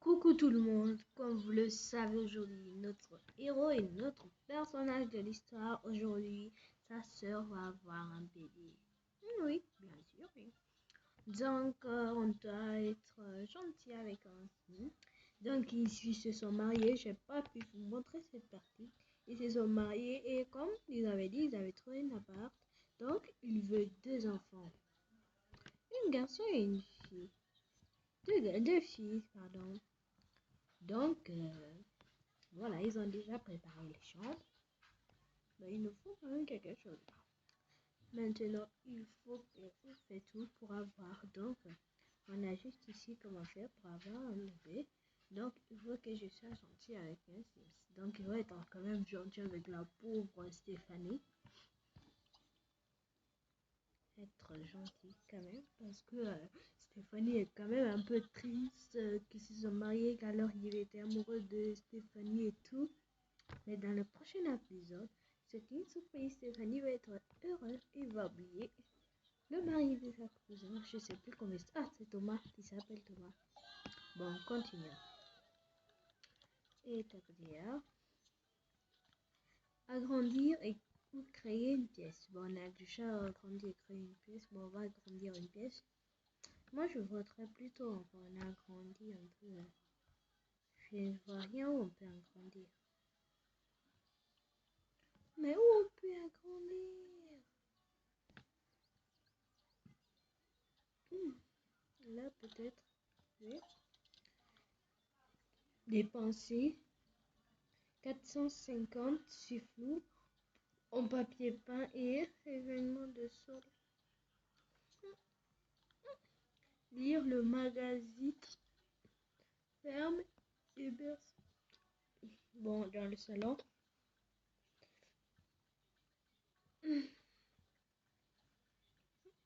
Coucou tout le monde, comme vous le savez aujourd'hui, notre héros et notre personnage de l'histoire aujourd'hui, sa sœur va avoir un bébé. Oui, bien sûr, oui. Donc, on doit être gentil avec eux. Donc, ils se sont mariés, je n'ai pas pu vous montrer cette partie. Ils se sont mariés et comme ils avaient dit, ils avaient trouvé une appart. Donc, ils veulent deux enfants. Un garçon et une fille. Deux filles, pardon. Donc, voilà, ils ont déjà préparé les chambres. Mais il nous faut quand même quelque chose. Maintenant, il faut qu'on fait tout pour avoir. Donc, on a juste ici comment faire pour avoir un bébé. Donc, il faut que je sois gentil avec un Sims. Donc, il va être quand même gentil avec la pauvre Stéphanie. Être gentil quand même. Parce que Stéphanie est quand même un peu triste qu'ils se sont mariés alors il était amoureux de Stéphanie et tout. Mais dans le prochain épisode, c'est une surprise. Stéphanie va être heureuse et va oublier le mari de sa cousine. Je sais plus comment c'est. Ah, c'est Thomas qui s'appelle Thomas. Bon, continue. Et dire agrandir et créer une pièce. Bon, on a déjà agrandi et créé une pièce. Bon, on va agrandir une pièce. Moi, je voudrais plutôt encore on agrandit un peu. Je ne vois rien où on peut agrandir. Mais où on peut agrandir? Là, peut-être. Oui. Dépenser 450 flou en papier peint et événements de sol. Lire le magazine ferme et berce. Bon, dans le salon.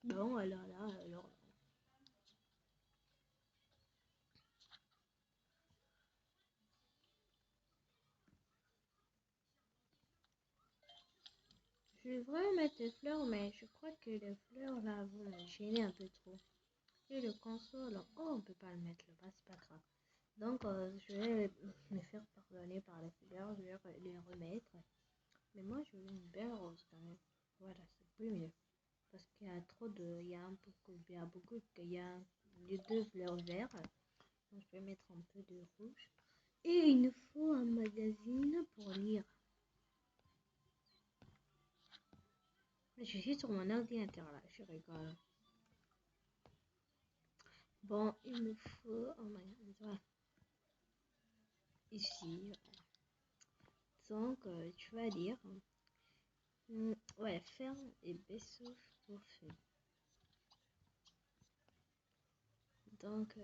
Bon, alors là, alors. Je devrais mettre des fleurs, mais je crois que les fleurs là vont me gêner un peu trop. Et le console, oh, on peut pas le mettre là-bas, c'est pas grave. Donc, je vais me faire pardonner par les fleurs, je vais les remettre. Mais moi, je veux une belle rose quand même. Voilà, c'est plus mieux. Parce qu'il y a trop de. Il y a beaucoup. Il y a les deux fleurs vertes. Donc, je vais mettre un peu de rouge. Et il nous faut un magazine pour lire. Je suis sur mon ordinateur là, je rigole. Bon, il nous faut un magazine. Ici. Donc, tu vas lire. Ouais, ferme et baisseau au feu. Donc,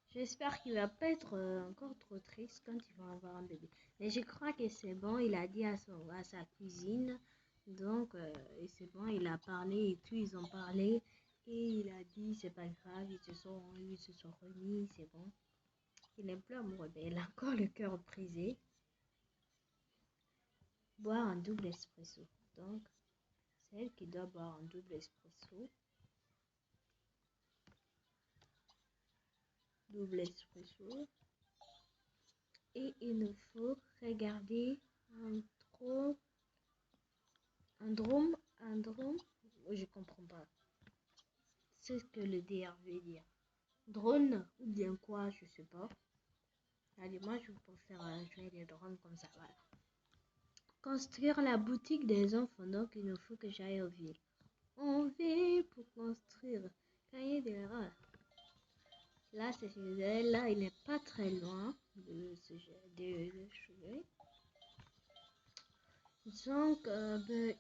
j'espère qu'il va pas être encore trop triste quand il va avoir un bébé. Mais je crois que c'est bon, il a dit à sa cuisine. Donc, et c'est bon, il a parlé et tout, ils ont parlé. Et il a dit, c'est pas grave, ils se sont remis, c'est bon. Il est plus amoureux, mais il a encore le cœur brisé. Boire un double espresso. Donc, c'est elle qui doit boire un double espresso. Double espresso. Et il nous faut regarder un drone, je comprends pas ce que le DR veut dire. Drone ou bien quoi, je sais pas. Allez, moi je peux faire jouer les drones comme ça, voilà. Construire la boutique des enfants, donc il nous faut que j'aille aux villes. On va pour construire. Cahier des erreurs. Là, c'est là, il n'est pas très loin de ce de donc, ben,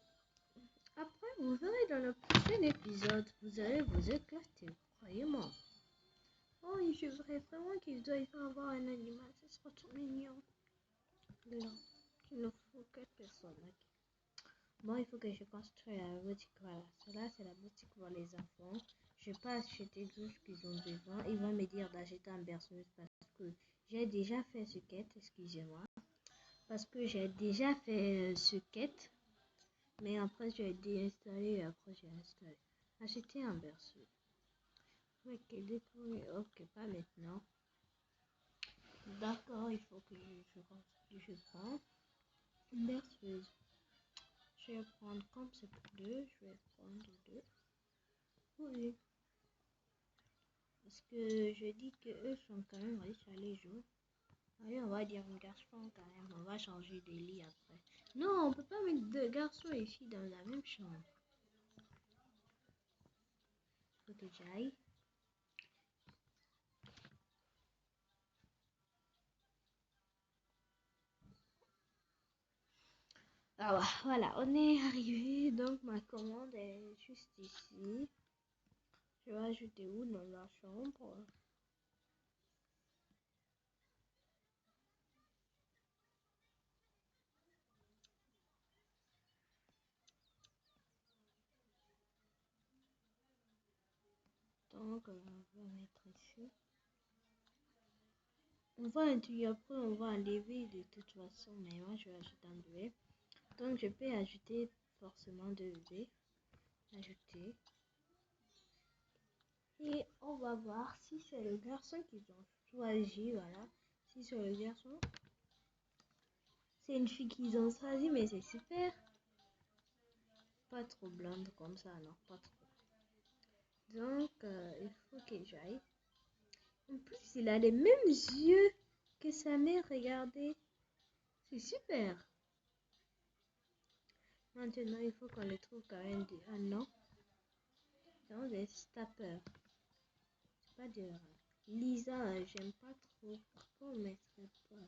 après, vous verrez dans le prochain épisode, vous allez vous éclater, croyez-moi. Oh, je voudrais vraiment qu'il doit y avoir un animal, ce sera trop mignon. Non, il nous faut 4 personnes. Okay. Bon, il faut que je construise la boutique, voilà. Cela, c'est la boutique pour les enfants. Je vais pas acheter tout ce qu'ils ont besoin. Ils vont me dire d'acheter un berceuse parce que j'ai déjà fait ce quête, excusez-moi. Parce que j'ai déjà fait ce quête. Mais après, j'ai déinstallé et après, j'ai installé. Acheter un berceau. Ok, détruire. Ok, pas maintenant. D'accord, il faut que je prends une berceuse. Je vais prendre comme c'est pour deux, je vais prendre deux. Oui. Parce que je dis que eux sont quand même riches à les jouer. Allez, on va dire un garçon quand même. On va changer de lit après. Non, on peut pas mettre deux garçons et filles dans la même chambre. Faut que j'aille. Ah ouais, voilà, on est arrivé. Donc ma commande est juste ici. Je vais ajouter où dans la chambre? Donc on va mettre ici. On va introduire après, on va enlever de toute façon, mais moi je vais ajouter un bébé. Donc je peux ajouter forcément deux bébés. Ajouter. Et on va voir si c'est le garçon qu'ils ont choisi, voilà. Si c'est le garçon, c'est une fille qu'ils ont choisi, mais c'est super. Pas trop blonde comme ça, non, pas trop. Donc, il faut que j'aille. En plus, il a les mêmes yeux que sa mère, regardez. C'est super. Maintenant, il faut qu'on le trouve quand même du... Ah non. Non, des stapper. C'est pas dur. Lisa, j'aime pas trop. Pourquoi on mettrait pas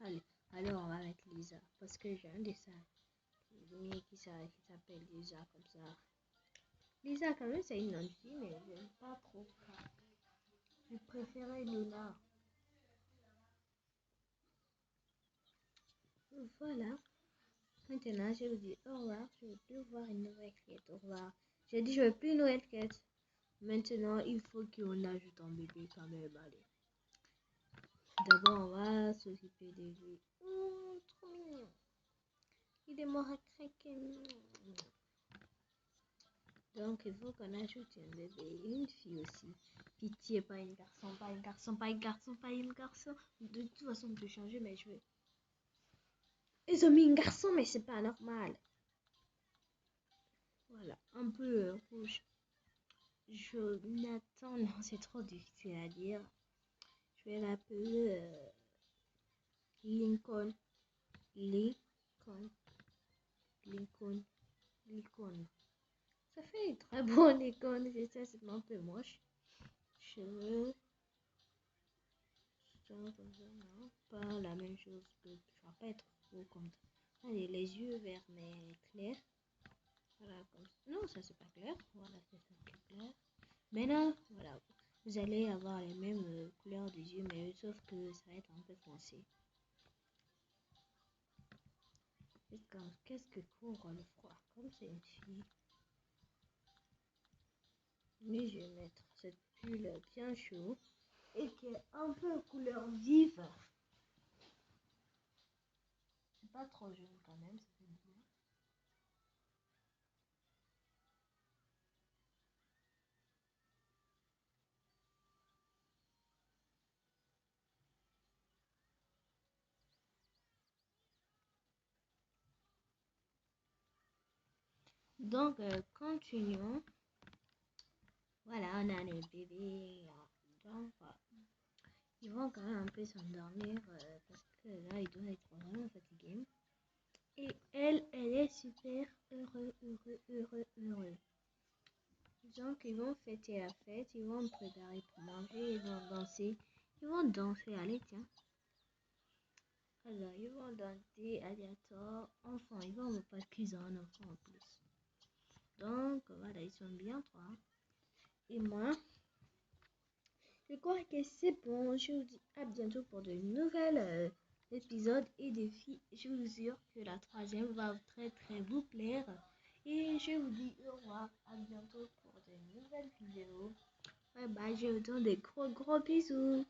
Allez, alors on va mettre Lisa. Parce que j'ai un dessin qui s'appelle Lisa comme ça. Lisa, quand même, c'est une jeune fille, mais j'aime pas trop. Je préférais Luna. Voilà. Maintenant, je vous dis au revoir. Je veux plus voir une nouvelle quête. Au revoir. J'ai dit, je veux plus une nouvelle quête. Maintenant, il faut qu'on ajoute un bébé quand même. Allez. D'abord, on va s'occuper de lui. Oh, trop mignon. Il est mort à craquer. Donc, il faut qu'on ajoute un bébé et une fille aussi. Pitié, pas un garçon, pas un garçon, pas un garçon, pas un garçon. De toute façon, je vais changer mes cheveux. Ils ont mis un garçon, mais c'est pas normal. Voilà, un peu rouge. Jonathan, non, c'est trop difficile à dire. Je vais l'appeler Lincoln. Lincoln. Lincoln. Lincoln. Ça fait une très bonne icône, c'est un peu moche. Cheveux. Comme ça, non, pas la même chose que ça va pas être trop comme ça. Allez, les yeux verts mais clairs. Voilà, comme ça. Non, ça c'est pas clair. Voilà, c'est ça qui est clair. Maintenant, voilà, vous allez avoir les mêmes couleurs des yeux, mais sauf que ça va être un peu foncé. Qu'est-ce que couvre le froid? Comme c'est une fille. Mais je vais mettre cette pull bien chaud et qui est un peu couleur vive. C'est pas trop jaune quand même, ça fait bien. Donc, continuons. Voilà, on a les bébés. Donc, ils vont quand même un peu s'endormir parce que là, ils doivent être vraiment fatigués. Et elle est super heureux. Donc, ils vont fêter la fête, ils vont préparer pour manger, ils vont danser. Ils vont danser, allez, tiens. Alors, ils vont danser, alligator, enfants. Ils vont pas qu'ils ont un enfant en plus. Donc, voilà, ils sont bien trois. Et moi, je crois que c'est bon. Je vous dis à bientôt pour de nouvelles épisodes et défis. Je vous jure que la troisième va très vous plaire. Et je vous dis au revoir. À bientôt pour de nouvelles vidéos. Bye bye. Je vous donne des gros bisous.